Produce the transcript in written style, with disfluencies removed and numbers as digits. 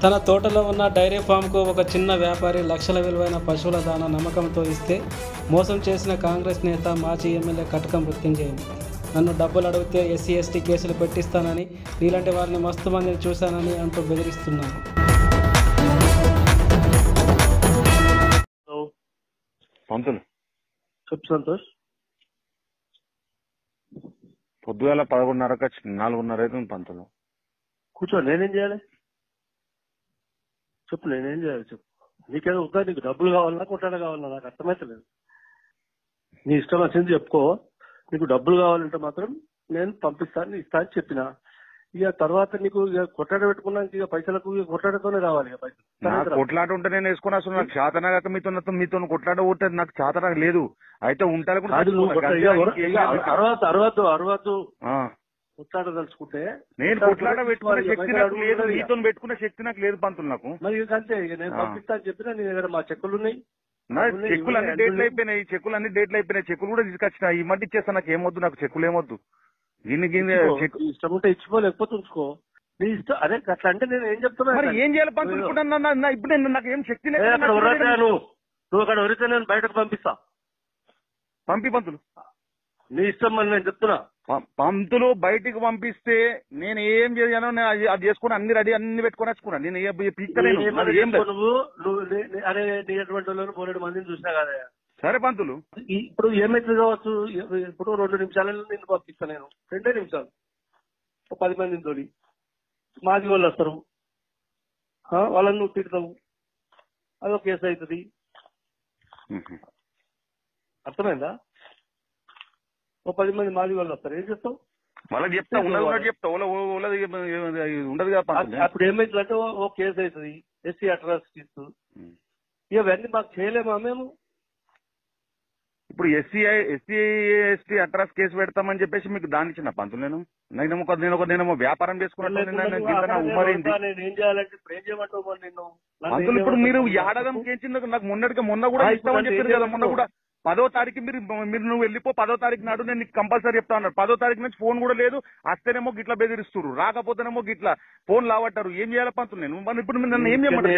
తన తోటలో ఉన్న డైరీ ఫామ్కు ఒక చిన్న వ్యాపారి లక్షల విలువైన పశువుల దాణా నమ్మకంతో ఇస్తే మోసం చేసిన కాంగ్రెస్ నేత మాజీ ఎమ్మెల్యే కటకం మృత్యుంజయం నన్ను డబ్బులు అడిగితే ఎస్సీ ఎస్టీ కేసులు పెట్టిస్తానని, నీలాంటి వారిని మస్తు మందిని చూశానని అంటూ బెదిరిస్తున్నారు. పంతులు చెప్పు సంతోష్. పొద్దుగాల 11:30 4:30 అవుతుంది పంతులు. కూర్చో, నేనేం చేయాలి చెప్పు, నేనేం చేయాలి చెప్పు. నీకేదో ఉందా? నీకు డబ్బులు కావాలన్నా కొట్టాడ కావాలన్నా నాకు అర్థమైతలేదు. నీ ఇష్టం వచ్చింది చెప్పుకో. నీకు డబ్బులు కావాలంటే మాత్రం నేను పంపిస్తాను, ఇస్తా అని చెప్పిన. ఇక తర్వాత నీకు ఇక కొట్టాడ పెట్టుకున్నాక ఇక పైసలకు ఇక కొట్టాడతోనే రావాలి. ఇక పైసలు కొట్లాట ఉంటే నేను వేసుకుని అసలు నాకు చేతనగా మీతో కొట్లాట ఉంటే నాకు చేతన లేదు. అయితే ఉంటారు అరవద్దు కొట్లాట తలుచుకుంటే నేను కొట్లాట పెట్టుకునే శక్తి నాకు లేదు, మీతో పెట్టుకునే శక్తి నాకు లేదు పంతులు. నాకు మరి అంతే, నేను పంపిస్తా అని చెప్పిన. నీ దగ్గర మా చెక్కులు ఉన్నాయి, చెక్కులు అన్ని డేట్లు అయిపోయినాయి, చెక్కులు కూడా తీసుకొచ్చిన. ఈ మధ్య ఇచ్చేస్తా, నాకు ఏమొద్దు, నాకు చెక్కులు ఏమొద్దు. ఇష్టం ఉంటే ఇచ్చిపో, లేకపోతే ఉంచుకో, నీ ఇష్టం. అదే అట్లా అంటే నేను ఏం చెప్తున్నా, మరి ఏం చేయాలి పంతులు? ఇప్పుడు నాకు ఏం శక్తి లేదు. నువ్వు అక్కడ ఎవరైతే నేను బయటకు పంపిస్తా, పంపి పంతులు నీ ఇష్టం అని నేను చెప్తున్నా. పంతులు బయటికి పంపిస్తే నేను ఏం చేయాలో అది చేసుకుని అన్ని రెడీ అన్ని పెట్టుకొని వచ్చుకున్నాను. నేను నువ్వు అరే నీ ఎటువంటి వాళ్ళు పోలేడు మందిని చూసినా కదా. సరే పంతులు, ఇప్పుడు ఏమైతే కావచ్చు. ఇప్పుడు 2 నిమిషాలలో నేను పంపిస్తాను. నేను 2 నిమిషాలు 10 మందిని తోడి మాది వాళ్ళు వస్తారు, వాళ్ళని నువ్వు తిడతావు, అదొక కేసు అవుతుంది. అర్థమైందా? 10 మంది మాది వాళ్ళు వస్తారు, ఏం చేస్తావు? వాళ్ళకి చెప్తా ఉండదు కదా. అప్పుడు ఏమైతుందంటే ఓ కేసు అవుతుంది, ఎస్సీ అట్రాసిటీస్. ఇవన్నీ మాకు చేయలేమా మేము? ఇప్పుడు ఎస్సీ ఎస్టీ అట్రాస్ కేసు పెడతామని చెప్పేసి మీకు దాని ఇచ్చిన పంతులు. నేనేమో వ్యాపారం చేసుకున్నాను. ఏం చేయాలంటే ఇప్పుడు ఏం చేయమంటావు నిన్ను పంతులు? ఇప్పుడు మీరు ఏడాదం చేయించింది నాకు మొన్న కూడా ఇస్తామని చెప్పారు కదా. మొన్న కూడా 10వ తారీఖు మీరు నువ్వు వెళ్ళిపో, 10వ తారీఖు నాడు నేను నీకు కంపల్సరీ చెప్తా అన్నారు. 10వ తారీఖు నుంచి ఫోన్ కూడా లేదు. వస్తేనేమో గిట్లా బెదిరిస్తున్నారు, రాకపోతేనేమో గిట్లా ఫోన్ లావట్టారు. ఏం చేయాలి పంతులు? నేను ఇప్పుడు నన్ను ఏం చేయమంటారు?